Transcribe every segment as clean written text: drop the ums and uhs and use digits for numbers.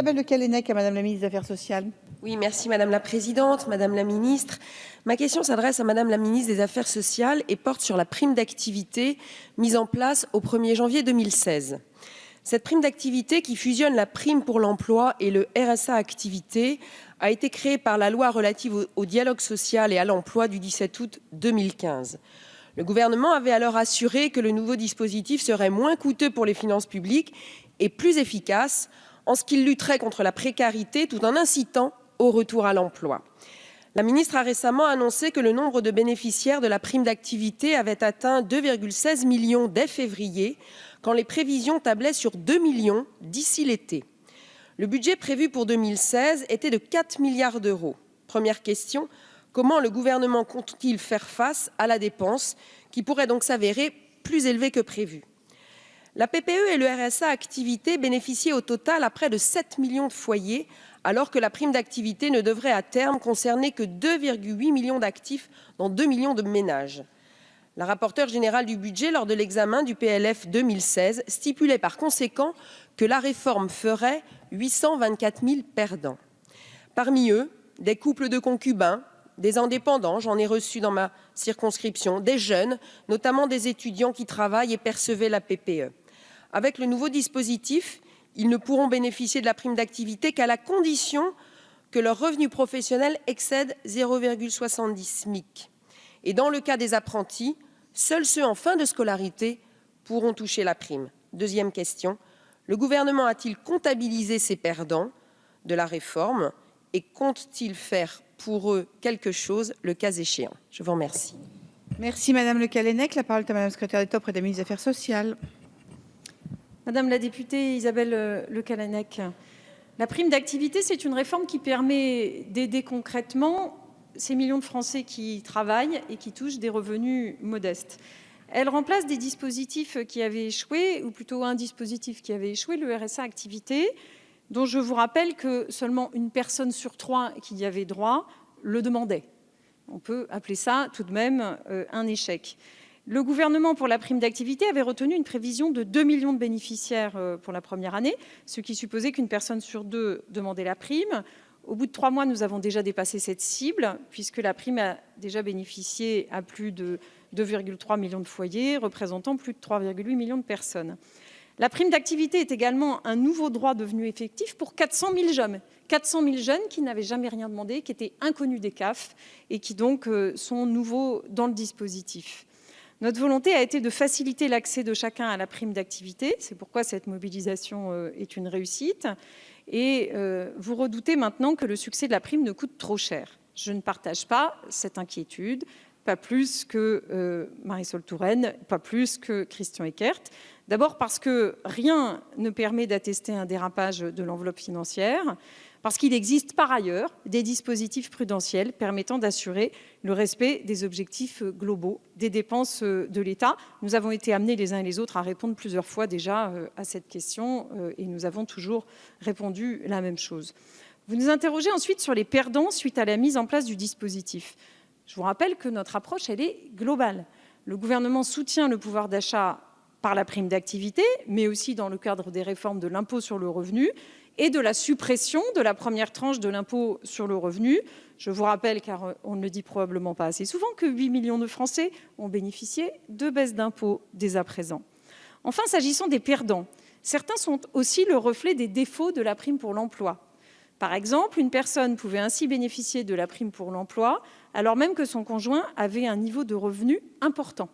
Isabelle Le Callennec à Madame la ministre des Affaires sociales. Oui, merci Madame la Présidente, Madame la Ministre. Ma question s'adresse à Madame la Ministre des Affaires sociales et porte sur la prime d'activité mise en place au 1er janvier 2016. Cette prime d'activité qui fusionne la prime pour l'emploi et le RSA activité a été créée par la loi relative au dialogue social et à l'emploi du 17 août 2015. Le gouvernement avait alors assuré que le nouveau dispositif serait moins coûteux pour les finances publiques et plus efficace en ce qu'il lutterait contre la précarité tout en incitant au retour à l'emploi. La ministre a récemment annoncé que le nombre de bénéficiaires de la prime d'activité avait atteint 2,16 millions dès février, quand les prévisions tablaient sur 2 millions d'ici l'été. Le budget prévu pour 2016 était de 4 milliards d'euros. Première question, comment le gouvernement compte-t-il faire face à la dépense qui pourrait donc s'avérer plus élevée que prévu ? La PPE et le RSA activité bénéficiaient au total à près de 7 millions de foyers, alors que la prime d'activité ne devrait à terme concerner que 2,8 millions d'actifs dans 2 millions de ménages. La rapporteure générale du budget, lors de l'examen du PLF 2016, stipulait par conséquent que la réforme ferait 824 000 perdants. Parmi eux, des couples de concubins, des indépendants, j'en ai reçu dans ma circonscription, des jeunes, notamment des étudiants qui travaillent et percevaient la PPE. Avec le nouveau dispositif, ils ne pourront bénéficier de la prime d'activité qu'à la condition que leur revenu professionnel excède 0,70 SMIC. Et dans le cas des apprentis, seuls ceux en fin de scolarité pourront toucher la prime. Deuxième question, le gouvernement a-t-il comptabilisé ces perdants de la réforme et compte-t-il faire pour eux quelque chose le cas échéant? Je vous remercie. Merci Madame Le Callennec. La parole est à Madame la secrétaire d'État auprès de la ministre des Affaires sociales. Madame la députée Isabelle Le Callennec, la prime d'activité, c'est une réforme qui permet d'aider concrètement ces millions de Français qui travaillent et qui touchent des revenus modestes. Elle remplace des dispositifs qui avaient échoué, ou plutôt un dispositif qui avait échoué, le RSA activité, dont je vous rappelle que seulement une personne sur 3 qui y avait droit le demandait. On peut appeler ça tout de même un échec. Le gouvernement, pour la prime d'activité, avait retenu une prévision de 2 millions de bénéficiaires pour la première année, ce qui supposait qu'une personne sur 2 demandait la prime. Au bout de 3 mois, nous avons déjà dépassé cette cible, puisque la prime a déjà bénéficié à plus de 2,3 millions de foyers, représentant plus de 3,8 millions de personnes. La prime d'activité est également un nouveau droit devenu effectif pour 400 000 jeunes. 400 000 jeunes qui n'avaient jamais rien demandé, qui étaient inconnus des CAF et qui donc sont nouveaux dans le dispositif. Notre volonté a été de faciliter l'accès de chacun à la prime d'activité. C'est pourquoi cette mobilisation est une réussite. Et vous redoutez maintenant que le succès de la prime ne coûte trop cher. Je ne partage pas cette inquiétude, pas plus que Marisol Touraine, pas plus que Christian Eckert. D'abord parce que rien ne permet d'attester un dérapage de l'enveloppe financière, parce qu'il existe par ailleurs des dispositifs prudentiels permettant d'assurer le respect des objectifs globaux des dépenses de l'État. Nous avons été amenés les uns et les autres à répondre plusieurs fois déjà à cette question et nous avons toujours répondu la même chose. Vous nous interrogez ensuite sur les perdants suite à la mise en place du dispositif. Je vous rappelle que notre approche, elle est globale. Le gouvernement soutient le pouvoir d'achat par la prime d'activité, mais aussi dans le cadre des réformes de l'impôt sur le revenu et de la suppression de la première tranche de l'impôt sur le revenu. Je vous rappelle, car on ne le dit probablement pas assez souvent, que 8 millions de Français ont bénéficié de baisses d'impôts dès à présent. Enfin, s'agissant des perdants, certains sont aussi le reflet des défauts de la prime pour l'emploi. Par exemple, une personne pouvait ainsi bénéficier de la prime pour l'emploi alors même que son conjoint avait un niveau de revenu important.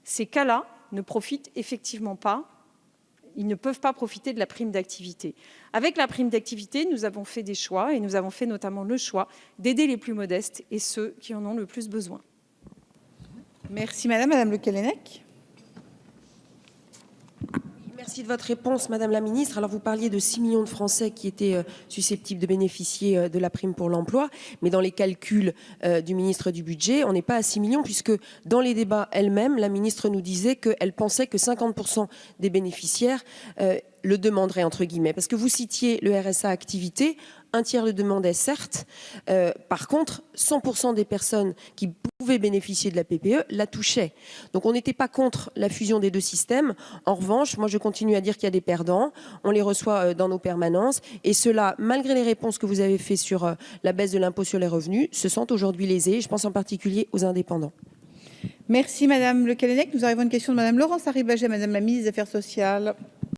Ces cas-là ne profitent effectivement pas. Ils ne peuvent pas profiter de la prime d'activité. Avec la prime d'activité, nous avons fait des choix et nous avons fait notamment le choix d'aider les plus modestes et ceux qui en ont le plus besoin. Merci Madame Le Callennec. Merci de votre réponse, Madame la Ministre. Alors, vous parliez de 6 millions de Français qui étaient susceptibles de bénéficier de la prime pour l'emploi, mais dans les calculs du ministre du Budget, on n'est pas à 6 millions, puisque dans les débats elle-même, la ministre nous disait qu'elle pensait que 50% des bénéficiaires le demanderaient, entre guillemets. Parce que vous citiez le RSA activité, un tiers le demandait, certes. Par contre, 100% des personnes qui pouvaient bénéficier de la PPE la touchaient. Donc on n'était pas contre la fusion des deux systèmes. En revanche, moi je continue à dire qu'il y a des perdants. On les reçoit dans nos permanences. Et ceux-là, malgré les réponses que vous avez faites sur la baisse de l'impôt sur les revenus, se sentent aujourd'hui lésés. Je pense en particulier aux indépendants. Merci Madame Le Callennec. Nous arrivons à une question de Madame Laurence Harribey, Madame la ministre des Affaires sociales.